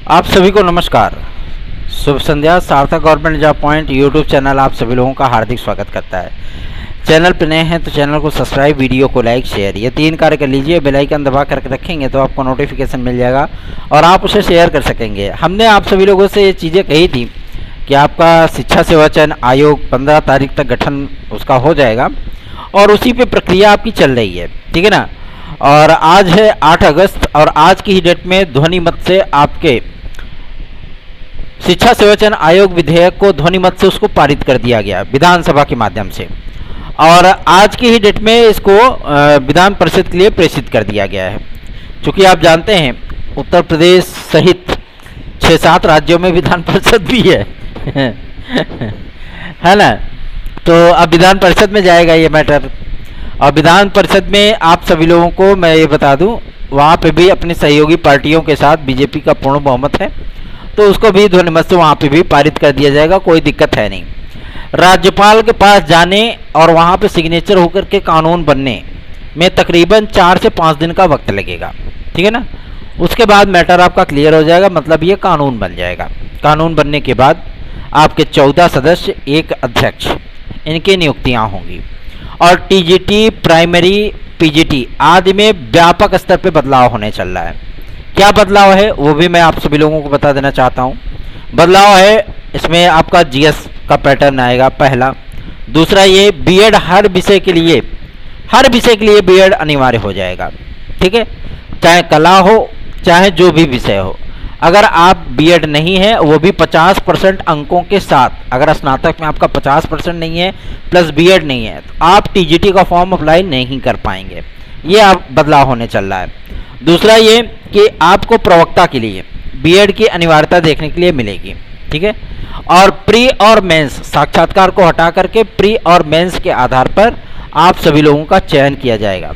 आप सभी को नमस्कार, शुभ संध्या। सार्थक government job point YouTube channel आप सभी लोगों का हार्दिक स्वागत करता है। चैनल पर नए हैं तो चैनल को सब्सक्राइब, वीडियो को लाइक, शेयर, ये 3 कार्य कर लीजिए। बेल आइकन दबा करके रखेंगे तो आपको नोटिफिकेशन मिल जाएगा और आप उसे शेयर कर सकेंगे। हमने आप सभी लोगों से ये चीज़ें कही थी कि आपका शिक्षा सेवा चयन आयोग 15 तारीख तक गठन उसका हो जाएगा और उसी पे प्रक्रिया आपकी चल रही है, ठीक है ना। और आज है 8 अगस्त और आज की ही डेट में ध्वनि मत से आपके शिक्षा सेवा चयन आयोग विधेयक को ध्वनि मत से उसको पारित कर दिया गया विधानसभा के माध्यम से और आज की ही डेट में इसको विधान परिषद के लिए प्रेषित कर दिया गया है। चूँकि आप जानते हैं उत्तर प्रदेश सहित 6-7 राज्यों में विधान परिषद भी है है ना। तो अब विधान परिषद में जाएगा ये मैटर और विधान परिषद में आप सभी लोगों को मैं ये बता दूं, वहाँ पे भी अपनी सहयोगी पार्टियों के साथ बीजेपी का पूर्ण बहुमत है, तो उसको भी ध्वनिमत से वहाँ पे भी पारित कर दिया जाएगा, कोई दिक्कत है नहीं। राज्यपाल के पास जाने और वहाँ पे सिग्नेचर होकर के कानून बनने में तकरीबन 4 से 5 दिन का वक्त लगेगा, ठीक है ना। उसके बाद मैटर आपका क्लियर हो जाएगा, मतलब ये कानून बन जाएगा। कानून बनने के बाद आपके 14 सदस्य, 1 अध्यक्ष, इनकी नियुक्तियाँ होंगी और टीजीटी, प्राइमरी, पीजीटी आदि में व्यापक स्तर पे बदलाव होने चल रहा है। क्या बदलाव है वो भी मैं आप सभी लोगों को बता देना चाहता हूँ। बदलाव है इसमें आपका जीएस का पैटर्न आएगा पहला। दूसरा ये बीएड हर विषय के लिए बीएड अनिवार्य हो जाएगा, ठीक है। चाहे कला हो चाहे जो भी विषय हो, अगर आप बीएड नहीं है वो भी 50% अंकों के साथ, अगर स्नातक में आपका 50% नहीं है प्लस बीएड नहीं है तो आप टीजीटी का फॉर्म अप्लाई नहीं कर पाएंगे। ये आप बदलाव होने चल रहा है। दूसरा ये कि आपको प्रवक्ता के लिए बीएड की अनिवार्यता देखने के लिए मिलेगी, ठीक है। और प्री और मेंस साक्षात्कार को हटा करके प्री और मेंस के आधार पर आप सभी लोगों का चयन किया जाएगा।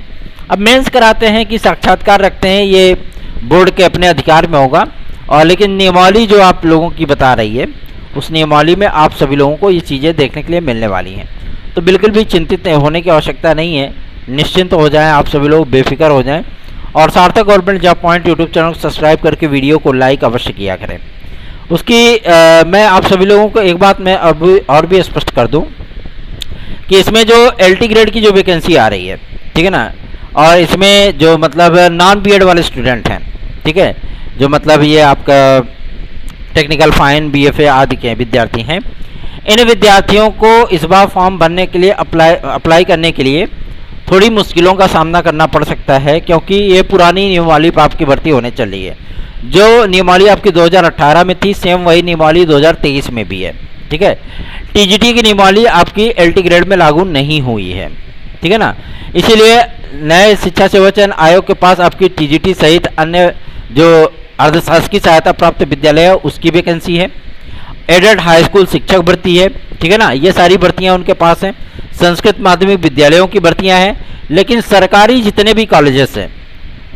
अब मेंस कराते हैं कि साक्षात्कार रखते हैं, ये बोर्ड के अपने अधिकार में होगा और लेकिन नियमावली जो आप लोगों की बता रही है उस नियमावली में आप सभी लोगों को ये चीज़ें देखने के लिए मिलने वाली हैं। तो बिल्कुल भी चिंतित होने की आवश्यकता नहीं है, निश्चिंत हो जाएं आप सभी लोग, बेफिक्र हो जाएं और सार्थक government job point YouTube channel को सब्सक्राइब करके वीडियो को लाइक अवश्य किया करें। उसकी मैं आप सभी लोगों को एक बात मैं और भी स्पष्ट कर दूं कि इसमें जो एलटी ग्रेड की जो वैकेंसी आ रही है, ठीक है ना, और इसमें जो मतलब नॉन बीएड वाले स्टूडेंट हैं, ठीक है, जो मतलब ये आपका टेक्निकल फाइन, बीएफए आदि के विद्यार्थी हैं, इन विद्यार्थियों को इस बार फॉर्म भरने के लिए अप्लाई करने के लिए थोड़ी मुश्किलों का सामना करना पड़ सकता है, क्योंकि ये पुरानी नियमावली पर आपकी भर्ती होने चल रही है। जो नियमावली आपकी 2018 में थी सेम वही नियमावली 2023 में भी है, ठीक है। टीजीटी की नियमावली आपकी एलटी ग्रेड में लागू नहीं हुई है, ठीक है ना। इसीलिए नए शिक्षा सेवा चयन आयोग के पास आपकी टीजीटी सहित अन्य जो अर्धशासकीय सहायता प्राप्त विद्यालय है उसकी वैकेंसी है, एडेड हाई स्कूल शिक्षक भर्ती है, ठीक है ना, ये सारी भर्तियां उनके पास हैं। संस्कृत माध्यमिक विद्यालयों की भर्तियां हैं, लेकिन सरकारी जितने भी कॉलेजेस हैं,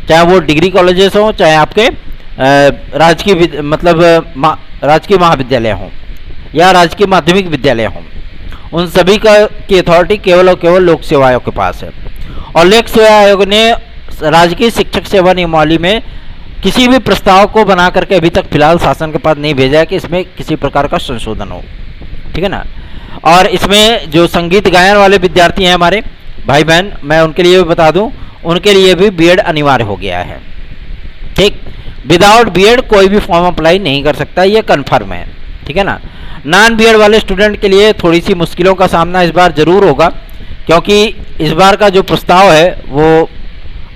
चाहे वो डिग्री कॉलेजेस हों चाहे आपके राजकीय मतलब राजकीय महाविद्यालय हों या राजकीय माध्यमिक विद्यालय हों, उन सभी की अथॉरिटी केवल और केवल लोक सेवा आयोग के पास है। और लोक सेवा आयोग ने राजकीय शिक्षक सेवा नियमावली में किसी भी प्रस्ताव को बना करके अभी तक फिलहाल शासन के पास नहीं भेजा है कि इसमें किसी प्रकार का संशोधन हो, ठीक है ना। और इसमें जो संगीत गायन वाले विद्यार्थी हैं हमारे भाई बहन, मैं उनके लिए भी बता दूं, उनके लिए भी बीएड अनिवार्य हो गया है, ठीक। विदाउट बीएड कोई भी फॉर्म अप्लाई नहीं कर सकता, ये कन्फर्म है, ठीक है ना। नॉन बीएड वाले स्टूडेंट के लिए थोड़ी सी मुश्किलों का सामना इस बार जरूर होगा, क्योंकि इस बार का जो प्रस्ताव है वो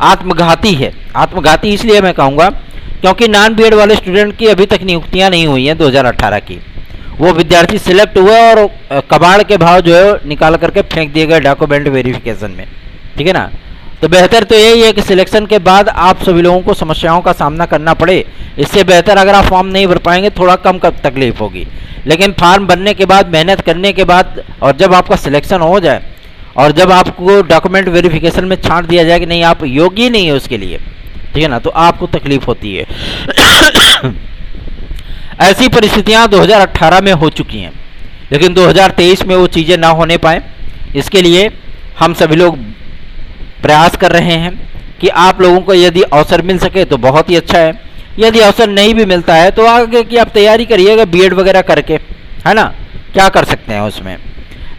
आत्मघाती है। आत्मघाती इसलिए मैं कहूँगा क्योंकि नॉन बीएड वाले स्टूडेंट की अभी तक नियुक्तियाँ नहीं हुई हैं 2018 की। वो विद्यार्थी सिलेक्ट हुए और कबाड़ के भाव जो है निकाल करके फेंक दिए गए डॉक्यूमेंट वेरिफिकेशन में, ठीक है ना। तो बेहतर तो यही है कि सिलेक्शन के बाद आप सभी लोगों को समस्याओं का सामना करना पड़े, इससे बेहतर अगर आप फॉर्म नहीं भर पाएंगे थोड़ा कम तकलीफ होगी, लेकिन फॉर्म भरने के बाद मेहनत करने के बाद और जब आपका सिलेक्शन हो जाए और जब आपको डॉक्यूमेंट वेरिफिकेशन में छांट दिया जाए कि नहीं आप योग्य ही नहीं है उसके लिए, ठीक है ना, तो आपको तकलीफ होती है। ऐसी परिस्थितियां 2018 में हो चुकी हैं, लेकिन 2023 में वो चीज़ें ना होने पाए, इसके लिए हम सभी लोग प्रयास कर रहे हैं कि आप लोगों को यदि अवसर मिल सके तो बहुत ही अच्छा है, यदि अवसर नहीं भी मिलता है तो आगे की आप तैयारी करिएगा बीएड वगैरह करके, है ना, क्या कर सकते हैं उसमें,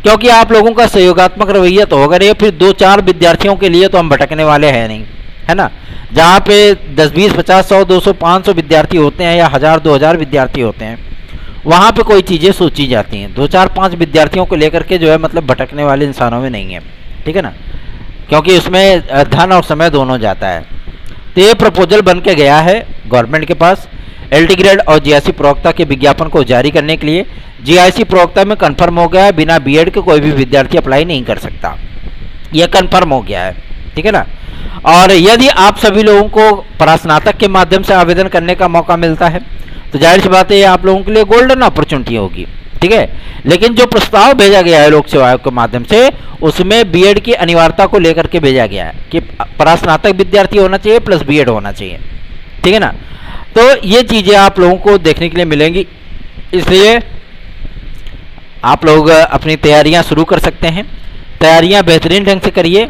क्योंकि आप लोगों का सहयोगात्मक रवैया तो होगा नहीं, फिर 2-4 विद्यार्थियों के लिए तो हम भटकने वाले हैं नहीं, है ना। जहाँ पे 10, 20, 50, 100, 200, 500 विद्यार्थी होते हैं या 1000, 2000 विद्यार्थी होते हैं, वहाँ पे कोई चीज़ें सोची जाती हैं। 2, 4, 5 विद्यार्थियों को लेकर के जो है मतलब भटकने वाले इंसानों में नहीं है, ठीक है ना, क्योंकि उसमें धन और समय दोनों जाता है। तो ये प्रपोजल बन के गया है गवर्नमेंट के पास एलटी ग्रेड और जीआईसी प्रवक्ता के विज्ञापन को जारी करने के लिए। जीआईसी प्रवक्ता में कंफर्म हो गया है, बिना बीएड के कोई भी विद्यार्थी अप्लाई नहीं कर सकता, यह कंफर्म हो गया है, ठीक है ना। और यदि आप सभी लोगों को परास्नातक के माध्यम से आवेदन करने का मौका मिलता है तो जाहिर सी बात है ये आप लोगों के लिए गोल्डन अपॉर्चुनिटी होगी, ठीक है। लेकिन जो प्रस्ताव भेजा गया है लोक सेवा आयोग के माध्यम से, उसमें बीएड की अनिवार्यता को लेकर के भेजा गया है कि परास्नातक विद्यार्थी होना चाहिए प्लस बीएड होना चाहिए, ठीक है ना। तो ये चीज़ें आप लोगों को देखने के लिए मिलेंगी, इसलिए आप लोग अपनी तैयारियां शुरू कर सकते हैं। तैयारियां बेहतरीन ढंग से करिए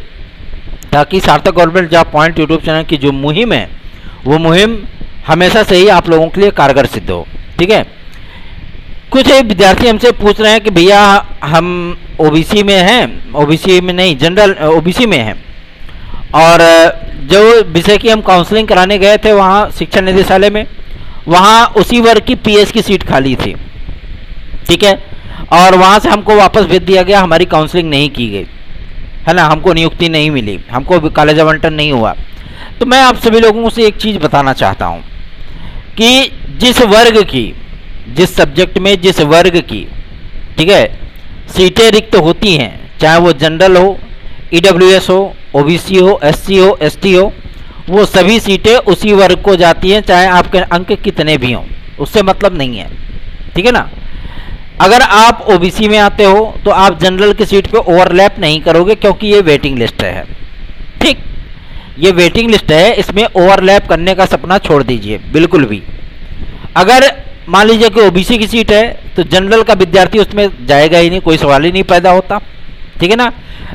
ताकि सार्थक government job point YouTube channel की जो मुहिम है वो मुहिम हमेशा से ही आप लोगों के लिए कारगर सिद्ध हो, ठीक है। कुछ विद्यार्थी हमसे पूछ रहे हैं कि भैया हम ओबीसी में हैं, ओबीसी में नहीं जनरल ओबीसी में हैं, और जो विषय की हम काउंसलिंग कराने गए थे वहाँ शिक्षा निदेशालय में, वहाँ उसी वर्ग की पीएस की सीट खाली थी, ठीक है, और वहाँ से हमको वापस भेज दिया गया, हमारी काउंसलिंग नहीं की गई, है ना, हमको नियुक्ति नहीं मिली, हमको कॉलेज आवंटन नहीं हुआ। तो मैं आप सभी लोगों से एक चीज़ बताना चाहता हूँ कि जिस वर्ग की, जिस सब्जेक्ट में जिस वर्ग की, ठीक है, सीटें रिक्त होती हैं, चाहे वो जनरल हो, ईडब्ल्यूएस हो, ओबीसी हो, एससी हो, एसटी हो, वो सभी सीटें उसी वर्ग को जाती हैं, चाहे आपके अंक कितने भी हों, उससे मतलब नहीं है, ठीक है ना। अगर आप ओबीसी में आते हो तो आप जनरल की सीट पे ओवरलैप नहीं करोगे क्योंकि ये वेटिंग लिस्ट है, ठीक, ये वेटिंग लिस्ट है, इसमें ओवरलैप करने का सपना छोड़ दीजिए बिल्कुल भी। अगर मान लीजिए कि ओबीसी की सीट है तो जनरल का विद्यार्थी उसमें जाएगा ही नहीं, कोई सवाल ही नहीं पैदा होता, ठीक है ना।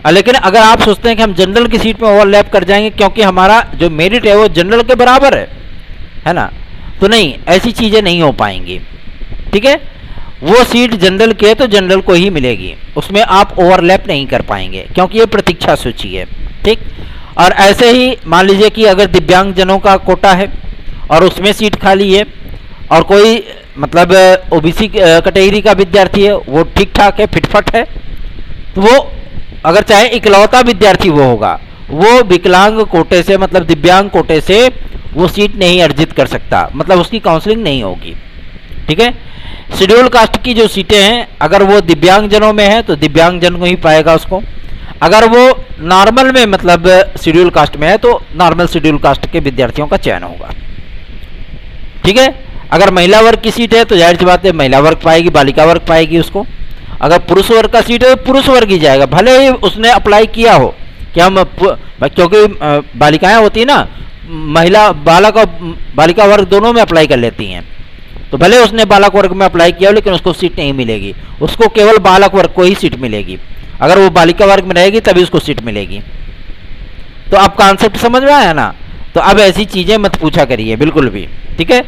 लेकिन अगर आप सोचते हैं कि हम जनरल की सीट में ओवरलैप कर जाएंगे क्योंकि हमारा जो मेरिट है वो जनरल के बराबर है ना, तो नहीं, ऐसी चीज़ें नहीं हो पाएंगी, ठीक है। वो सीट जनरल की है तो जनरल को ही मिलेगी, उसमें आप ओवरलैप नहीं कर पाएंगे क्योंकि ये प्रतीक्षा सूची है, ठीक। और ऐसे ही मान लीजिए कि अगर दिव्यांगजनों का कोटा है और उसमें सीट खाली है और कोई मतलब ओबीसी कैटेगरी का विद्यार्थी है, वो ठीक ठाक है, फिटफट है, तो वो अगर चाहे इकलौता विद्यार्थी वो होगा, वो विकलांग कोटे से मतलब दिव्यांग कोटे से वो सीट नहीं अर्जित कर सकता, मतलब उसकी काउंसलिंग नहीं होगी, ठीक है। शेड्यूल कास्ट की जो सीटें हैं अगर वो दिव्यांगजनों में है तो दिव्यांगजन को ही पाएगा उसको, अगर वो नॉर्मल में मतलब शेड्यूल कास्ट में है तो नॉर्मल शेड्यूल कास्ट के विद्यार्थियों का चयन होगा, ठीक है। अगर महिला वर्ग की सीट है तो जाहिर सी बात है महिला वर्ग पाएगी, बालिका वर्ग पाएगी उसको। अगर पुरुष वर्ग का सीट है तो पुरुष वर्ग ही जाएगा, भले ही उसने अप्लाई किया हो कि हम, क्योंकि बालिकाएं होती है ना, महिला बालक और बालिका वर्ग दोनों में अप्लाई कर लेती हैं, तो भले उसने बालक वर्ग में अप्लाई किया हो लेकिन उसको सीट नहीं मिलेगी, उसको केवल बालक वर्ग को ही सीट मिलेगी, अगर वो बालिका वर्ग में रहेगी तभी उसको सीट मिलेगी। तो आप कॉन्सेप्ट समझ में आया ना। तो अब ऐसी चीज़ें मत पूछा करिए बिल्कुल भी, ठीक है।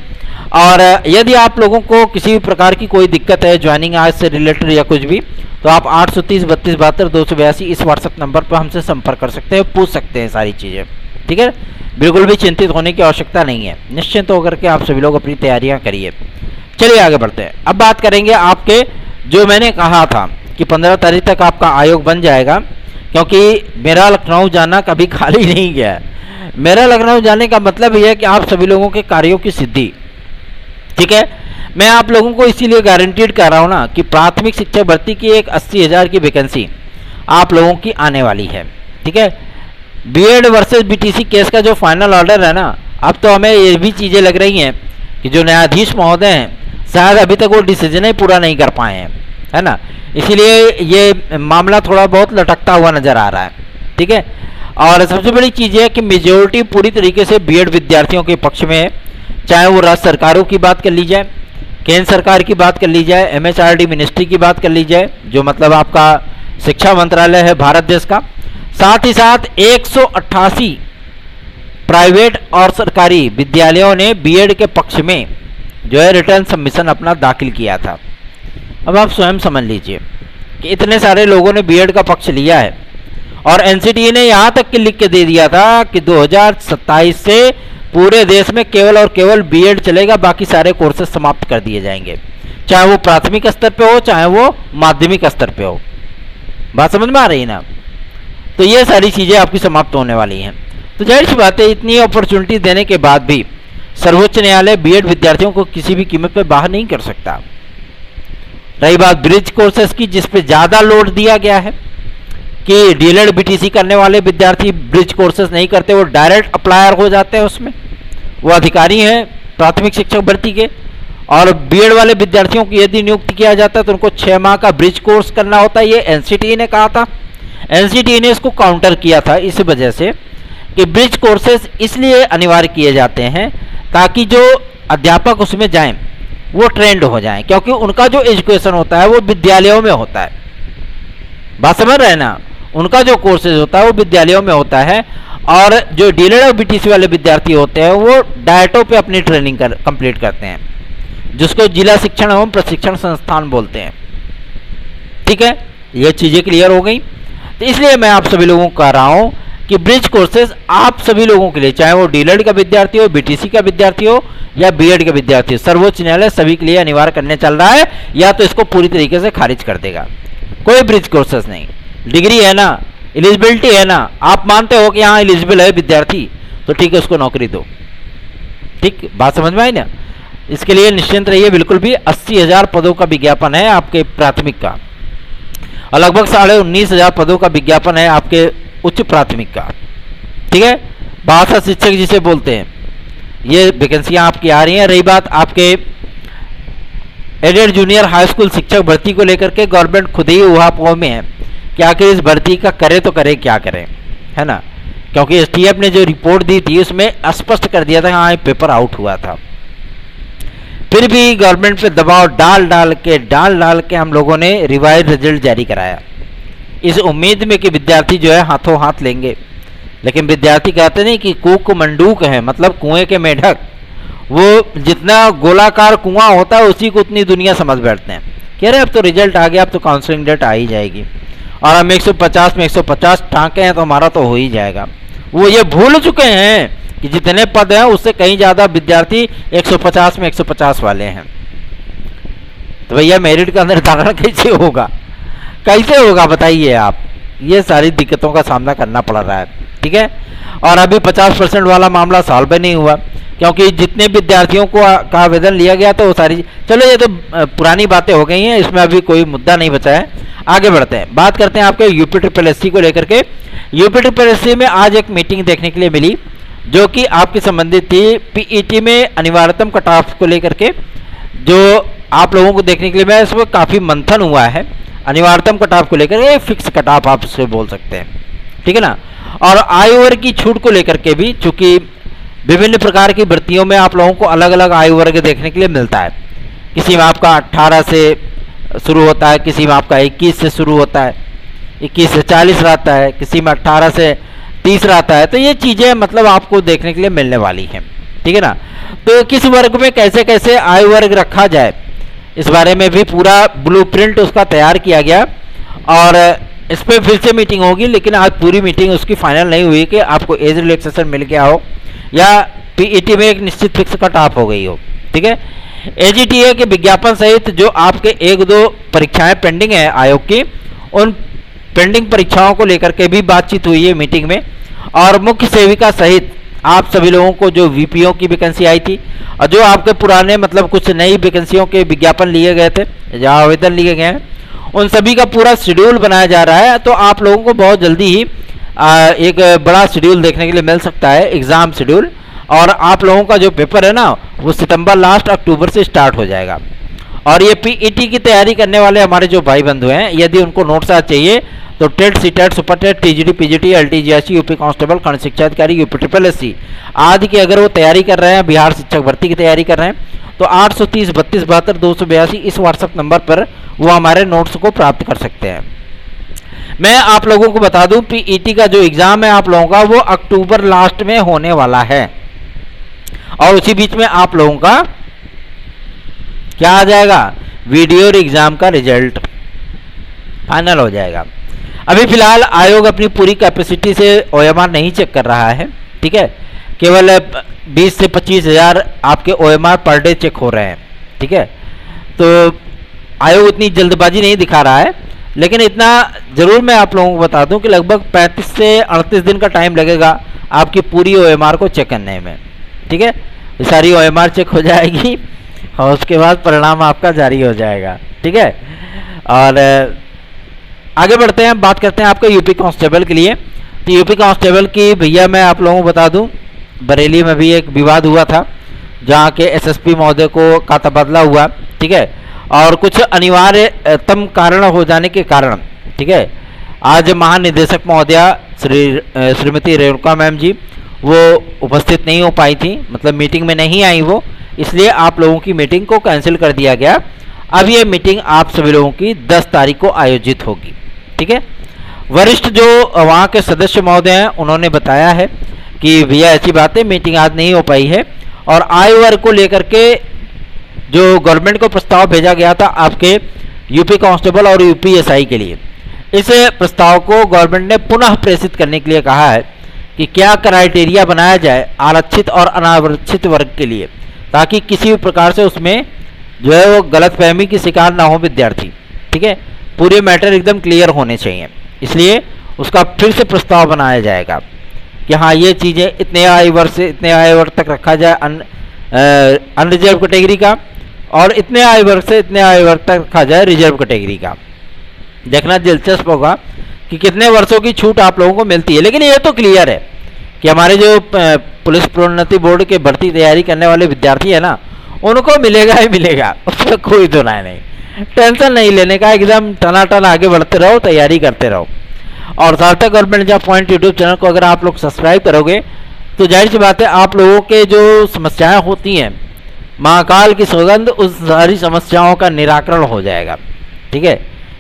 और यदि आप लोगों को किसी भी प्रकार की कोई दिक्कत है ज्वाइनिंग आज से रिलेटेड या कुछ भी, तो आप 830 32 72 282 इस व्हाट्सएप नंबर पर हमसे संपर्क कर सकते हैं, पूछ सकते हैं सारी चीज़ें, ठीक है। बिल्कुल भी चिंतित होने की आवश्यकता नहीं है, निश्चिंत होकर के आप सभी लोग अपनी तैयारियां करिए। चलिए आगे बढ़ते हैं। अब बात करेंगे आपके, जो मैंने कहा था कि 15 तारीख तक आपका आयोग बन जाएगा, क्योंकि मेरा लखनऊ जाना कभी खाली नहीं गया है। मेरा लखनऊ जाने का मतलब यह है कि आप सभी लोगों के कार्यों की सिद्धि, ठीक है। मैं आप लोगों को इसीलिए गारंटीड कर रहा हूँ ना कि प्राथमिक शिक्षक भर्ती की एक 80,000 की वैकेंसी आप लोगों की आने वाली है, ठीक है। बीएड वर्सेस बीटीसी केस का जो फाइनल ऑर्डर है ना, अब तो हमें ये भी चीज़ें लग रही हैं कि जो न्यायाधीश महोदय हैं शायद अभी तक वो डिसीजन ही पूरा नहीं कर पाए हैं, है ना, इसीलिए ये मामला थोड़ा बहुत लटकता हुआ नजर आ रहा है, ठीक है। और सबसे बड़ी चीज़ है कि मेजोरिटी पूरी तरीके से बीएड विद्यार्थियों के पक्ष में है, चाहे वो राज्य सरकारों की बात कर ली जाए, केंद्र सरकार की बात कर ली जाए, एमएचआरडी मिनिस्ट्री की बात कर ली जाए, जो मतलब आपका शिक्षा मंत्रालय है भारत देश का, साथ ही साथ 188 प्राइवेट और सरकारी विद्यालयों ने बीएड के पक्ष में जो है रिटर्न सबमिशन अपना दाखिल किया था। अब आप स्वयं समझ लीजिए कि इतने सारे लोगों ने बीएड का पक्ष लिया है और एनसीटीई ने यहाँ तक कि लिख के दे दिया था कि 2027 से पूरे देश में केवल और केवल बीएड चलेगा, बाकी सारे कोर्सेज समाप्त कर दिए जाएंगे, चाहे वो प्राथमिक स्तर पे हो चाहे वो माध्यमिक स्तर पे हो। बात समझ में आ रही है ना? तो ये सारी चीज़ें आपकी समाप्त होने वाली हैं। तो जाहिर सी बात है, इतनी अपॉर्चुनिटी देने के बाद भी सर्वोच्च न्यायालय बीएड विद्यार्थियों को किसी भी कीमत पर बाहर नहीं कर सकता। रही बात ब्रिज कोर्सेज की, जिस पे ज़्यादा लोड दिया गया है कि डीएलएड बीटीसी करने वाले विद्यार्थी ब्रिज कोर्सेज नहीं करते, वो डायरेक्ट अप्लायर हो जाते हैं, उसमें वो अधिकारी हैं प्राथमिक शिक्षक भर्ती के। और बीएड वाले विद्यार्थियों की यदि नियुक्ति किया जाता है तो उनको 6 माह का ब्रिज कोर्स करना होता है। ये एनसीटीई ने कहा था, एनसीटीई ने इसको काउंटर किया था इस वजह से कि ब्रिज कोर्सेज इसलिए अनिवार्य किए जाते हैं ताकि जो अध्यापक उसमें जाएं वो ट्रेंड हो जाएं, क्योंकि उनका जो एजुकेशन होता है वो विद्यालयों में होता है। बात समझ रहे हैं ना? उनका जो कोर्सेज होता है वो विद्यालयों में होता है और जो डीएलएड और बीटीसी वाले विद्यार्थी होते हैं वो डायटों पे अपनी ट्रेनिंग कंप्लीट करते हैं, जिसको जिला शिक्षण एवं प्रशिक्षण संस्थान बोलते हैं। ठीक है, ये चीज़ें क्लियर हो गई। तो इसलिए मैं आप सभी लोगों को कह रहा हूँ कि ब्रिज कोर्सेज आप सभी लोगों के लिए, चाहे वो डीएलएड का विद्यार्थी हो, बीटीसी का विद्यार्थी हो या बीएड का विद्यार्थी हो, सर्वोच्च न्यायालय सभी के लिए अनिवार्य करने चल रहा है, या तो इसको पूरी तरीके से खारिज कर देगा। कोई ब्रिज कोर्सेज नहीं, डिग्री है ना, एलिजिबिलिटी है ना, आप मानते हो कि हाँ एलिजिबल है विद्यार्थी, तो ठीक है उसको नौकरी दो। ठीक, बात समझ में आई ना? इसके लिए निश्चिंत रहिए, बिल्कुल भी 80,000 पदों का विज्ञापन है आपके प्राथमिक का और लगभग 19,500 पदों का विज्ञापन है आपके उच्च प्राथमिक का। ठीक है, भाषा शिक्षक जिसे बोलते हैं, ये वैकेंसियां आपकी आ रही हैं। रही बात आपके एडेड जूनियर हाई स्कूल शिक्षक भर्ती को लेकर के, गवर्नमेंट खुद ही उहापोह में है कि आखिर इस भर्ती का करे तो करे क्या करें, है ना? क्योंकि एसटीएफ ने जो रिपोर्ट दी थी उसमें स्पष्ट कर दिया था कि हाँ ये पेपर आउट हुआ था। फिर भी गवर्नमेंट पे दबाव डाल डाल के हम लोगों ने रिवाइज रिजल्ट जारी कराया, इस उम्मीद में कि विद्यार्थी जो है हाथों हाथ लेंगे। लेकिन विद्यार्थी कहते नहीं कि कूक मंडूक है, मतलब कुएं के मेढक, वो जितना गोलाकार कुआं होता है उसी को उतनी दुनिया समझ बैठते हैं। कह रहे अब तो रिजल्ट आ गया, अब तो काउंसलिंग डेट आ ही जाएगी और हम 150 में 150 टाँके हैं तो हमारा तो हो ही जाएगा। वो ये भूल चुके हैं कि जितने पद हैं उससे कहीं ज़्यादा विद्यार्थी 150 में 150 वाले हैं। तो भैया मेरिट का निर्धारण कैसे होगा, कैसे होगा बताइए आप? ये सारी दिक्कतों का सामना करना पड़ रहा है। ठीक है, और अभी 50% वाला मामला सॉल्व भी नहीं हुआ, क्योंकि जितने विद्यार्थियों को का आवेदन लिया गया था वो सारी, चलो ये तो पुरानी बातें हो गई हैं, इसमें अभी कोई मुद्दा नहीं बचा है। आगे बढ़ते हैं, बात करते हैं आपके यूपी ट्रिपल एससी को लेकर के। यूपी ट्रिपल एससी में आज एक मीटिंग देखने के लिए मिली जो कि आपकी संबंधित थी पीईटी में अनिवार्यतम कट ऑफ को लेकर के, जो आप लोगों को देखने के लिए मैं इसमें काफ़ी मंथन हुआ है। अनिवार्यतम कट ऑफ को लेकर के फिक्स कट ऑफ आप इससे बोल सकते हैं, ठीक है ना? और आयु वर्ग की छूट को लेकर के भी, चूंकि विभिन्न प्रकार की भर्तियों में आप लोगों को अलग अलग आयु वर्ग देखने के लिए मिलता है। किसी में आपका 18 से शुरू होता है, किसी में आपका 21 से शुरू होता है, 21 से 40 रहता है, किसी में 18 से 30 रहता है। तो ये चीज़ें मतलब आपको देखने के लिए मिलने वाली हैं, ठीक है ना? तो किस वर्ग में कैसे कैसे आयु वर्ग रखा जाए, इस बारे में भी पूरा ब्लूप्रिंट उसका तैयार किया गया और इस पर फिर से मीटिंग होगी। लेकिन आज पूरी मीटिंग उसकी फाइनल नहीं हुई कि आपको एज रिलैक्सेशन मिल गया हो या पीईटी में एक निश्चित फिक्स कट ऑफ हो गई हो, ठीक है? एजीटीए के विज्ञापन सहित जो आपके 1-2 परीक्षाएं पेंडिंग है आयोग की, उन पेंडिंग परीक्षाओं को लेकर के भी बातचीत हुई है मीटिंग में। और मुख्य सेविका सहित आप सभी लोगों को जो वीपीओ की वैकेंसी आई थी और जो आपके पुराने मतलब कुछ नई वैकेंसियों के विज्ञापन लिए गए थे, जहाँ आवेदन लिए गए हैं, उन सभी का पूरा शेड्यूल बनाया जा रहा है। तो आप लोगों को बहुत जल्दी ही एक बड़ा शेड्यूल देखने के लिए मिल सकता है, एग्ज़ाम शेड्यूल। और आप लोगों का जो पेपर है ना वो सितंबर लास्ट अक्टूबर से स्टार्ट हो जाएगा। और ये पीईटी की तैयारी करने वाले हमारे जो भाई बंधु हैं, यदि उनको नोट्स आज चाहिए तो TET, CTET, super TET, TGT, PGT, एलटीजीएससी, यूपी कांस्टेबल, खंड शिक्षा अधिकारी, यूपी ट्रिपल एससी आदि की अगर वो तैयारी कर रहे हैं, बिहार शिक्षक भर्ती की तैयारी कर रहे हैं, तो 830 32 72 282 इस व्हाट्सएप नंबर पर वो हमारे नोट्स को प्राप्त कर सकते हैं। मैं आप लोगों को बता दूं पीईटी का जो एग्ज़ाम है आप लोगों का वो अक्टूबर लास्ट में होने वाला है, और उसी बीच में आप लोगों का क्या आ जाएगा, वीडियो और एग्ज़ाम का रिजल्ट फाइनल हो जाएगा। अभी फिलहाल आयोग अपनी पूरी कैपेसिटी से ओएमआर नहीं चेक कर रहा है, ठीक है, केवल 20 से 25 हज़ार आपके ओएमआर पर डे चेक हो रहे हैं, ठीक है। तो आयोग इतनी जल्दबाजी नहीं दिखा रहा है, लेकिन इतना ज़रूर मैं आप लोगों को बता दूं कि लगभग 35 से 38 दिन का टाइम लगेगा आपकी पूरी ओएमआर को चेक करने में, ठीक है। सारी ओएमआर चेक हो जाएगी और उसके बाद परिणाम आपका जारी हो जाएगा, ठीक है। और आगे बढ़ते हैं, बात करते हैं आपके यूपी कांस्टेबल के लिए। तो यूपी कांस्टेबल की भैया मैं आप लोगों को बता दूं बरेली में भी एक विवाद हुआ था जहां के एसएसपी महोदय को का तबादला हुआ, ठीक है, और कुछ अनिवार्यतम कारण हो जाने के कारण, ठीक है, आज महानिदेशक महोदया श्रीमती रेणुका मैम जी वो उपस्थित नहीं हो पाई थी, मतलब मीटिंग में नहीं आई वो, इसलिए आप लोगों की मीटिंग को कैंसिल कर दिया गया। अब ये मीटिंग आप सभी लोगों की 10 तारीख को आयोजित होगी, ठीक है। वरिष्ठ जो वहाँ के सदस्य महोदय हैं उन्होंने बताया है कि भैया ऐसी बात है, मीटिंग आज नहीं हो पाई है, और आय वर्ग को लेकर के जो गवर्नमेंट को प्रस्ताव भेजा गया था आपके यूपी कांस्टेबल और यूपीएसआई के लिए, इस प्रस्ताव को गवर्नमेंट ने पुनः प्रेषित करने के लिए कहा है कि क्या क्राइटेरिया बनाया जाए आरक्षित और अनारक्षित वर्ग के लिए, ताकि किसी भी प्रकार से उसमें जो है वो गलतफहमी की शिकार ना हो विद्यार्थी, ठीक है। पूरे मैटर एकदम क्लियर होने चाहिए, इसलिए उसका फिर से प्रस्ताव बनाया जाएगा कि हाँ ये चीज़ें इतने आयु वर्ग से इतने आयु वर्ग तक रखा जाए अनरिजर्व कैटेगरी का, और इतने आयु वर्ग से इतने आयु वर्ग तक रखा जाए रिजर्व कैटेगरी का। देखना दिलचस्प होगा कि कितने वर्षों की छूट आप लोगों को मिलती है, लेकिन ये तो क्लियर है कि हमारे जो पुलिस प्रोन्नति बोर्ड के भर्ती तैयारी करने वाले विद्यार्थी है ना, उनको मिलेगा ही मिलेगा, उसमें कोई तो नहीं, टेंशन नहीं लेने का, एकदम टनाटन आगे बढ़ते रहो, तैयारी करते रहो। और सार्थक government job point YouTube channel को अगर आप लोग सब्सक्राइब करोगे तो जाहिर सी बात है आप लोगों के जो समस्याएं होती हैं, महाकाल की सौगंध, उस सारी समस्याओं का निराकरण हो जाएगा, ठीक है,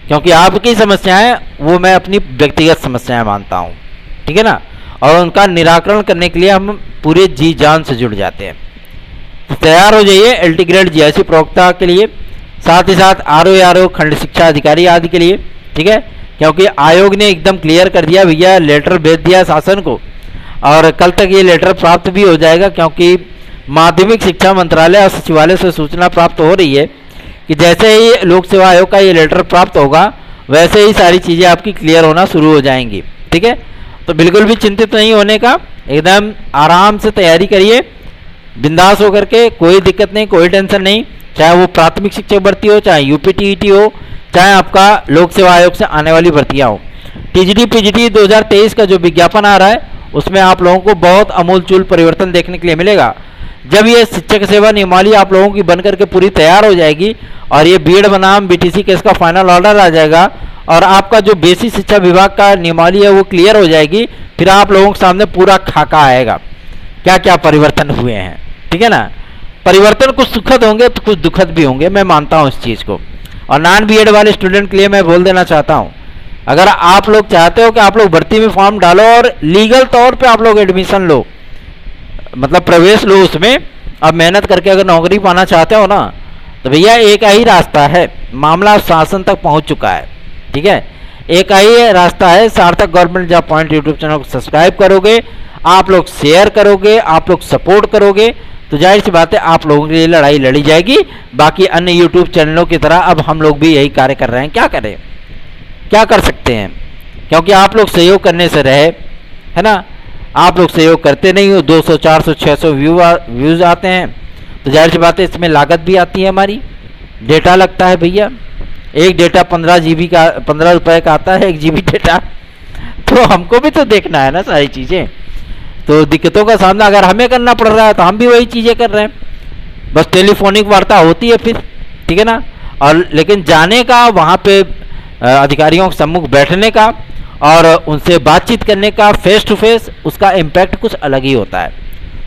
क्योंकि आपकी समस्याएं वो मैं अपनी व्यक्तिगत समस्याएं मानता हूँ, ठीक है ना, और उनका निराकरण करने के लिए हम पूरे जी जान से जुड़ जाते हैं। तो तैयार हो जाइए एलटी ग्रेड जीआईसी प्रवक्ता के लिए, साथ ही साथ आरओ खंड शिक्षा अधिकारी आदि के लिए, ठीक है, क्योंकि आयोग ने एकदम क्लियर कर दिया भैया, लेटर भेज दिया शासन को, और कल तक ये लेटर प्राप्त भी हो जाएगा, क्योंकि माध्यमिक शिक्षा मंत्रालय और सचिवालय से सूचना प्राप्त हो रही है कि जैसे ही लोक सेवा आयोग का ये लेटर प्राप्त होगा वैसे ही सारी चीज़ें आपकी क्लियर होना शुरू हो जाएंगी, ठीक है। तो बिल्कुल भी चिंतित नहीं होने का, एकदम आराम से तैयारी करिए, बिंदास होकर के, कोई दिक्कत नहीं, कोई टेंशन नहीं, चाहे वो प्राथमिक शिक्षक भर्ती हो, चाहे यूपीटीईटी हो, चाहे आपका लोक सेवा आयोग से आने वाली भर्तियाँ हो। टीजीटी पीजीटी 2023 का जो विज्ञापन आ रहा है उसमें आप लोगों को बहुत अमूलचूल परिवर्तन देखने के लिए मिलेगा। जब ये शिक्षक सेवा नियमावली आप लोगों की बनकर के पूरी तैयार हो जाएगी और ये बीएड बनाम बीटीसी केस का फाइनल ऑर्डर आ जाएगा और आपका जो बेसिक शिक्षा विभाग का नियमावली है वो क्लियर हो जाएगी, फिर आप लोगों के सामने पूरा खाका आएगा क्या क्या परिवर्तन हुए हैं, ठीक है ना। परिवर्तन कुछ सुखद होंगे तो कुछ दुखद भी होंगे, मैं मानता हूँ इस चीज़ को। और नॉन बीएड वाले स्टूडेंट के लिए मैं बोल देना चाहता हूँ, अगर आप लोग चाहते हो कि आप लोग भर्ती में फॉर्म डालो और लीगल तौर पे आप लोग एडमिशन लो, मतलब प्रवेश लो उसमें, अब मेहनत करके अगर नौकरी पाना चाहते हो ना, तो भैया एक ही रास्ता है, मामला शासन तक पहुंच चुका है, ठीक है। एक ही रास्ता है, सार्थक government job point YouTube channel को सब्सक्राइब करोगे, आप लोग शेयर करोगे, आप लोग सपोर्ट करोगे, तो जाहिर सी बात है आप लोगों के लिए लड़ाई लड़ी जाएगी। बाकी अन्य यूट्यूब चैनलों की तरह अब हम लोग भी यही कार्य कर रहे हैं, क्या करें, क्या कर सकते हैं, क्योंकि आप लोग सहयोग करने से रहे, है ना। आप लोग सहयोग करते नहीं हो, 200 400 600 व्यूज़ आते हैं, तो जाहिर सी बात है इसमें लागत भी आती है, हमारी डेटा लगता है भैया, एक डेटा 15 GB का 15 रुपये का आता है, 1 GB डेटा, तो हमको भी तो देखना है ना सारी चीज़ें। तो दिक्कतों का सामना अगर हमें करना पड़ रहा है तो हम भी वही चीज़ें कर रहे हैं, बस टेलीफोनिक वार्ता होती है फिर, ठीक है ना। और लेकिन जाने का, वहाँ पे अधिकारियों के सम्मुख बैठने का और उनसे बातचीत करने का फेस टू फेस, उसका इम्पैक्ट कुछ अलग ही होता है।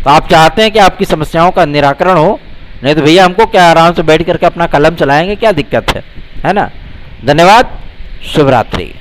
तो आप चाहते हैं कि आपकी समस्याओं का निराकरण हो, नहीं तो भैया हमको क्या आराम से बैठ करके अपना कलम चलाएंगे, क्या दिक्कत है ना। धन्यवाद, शुभ रात्रि।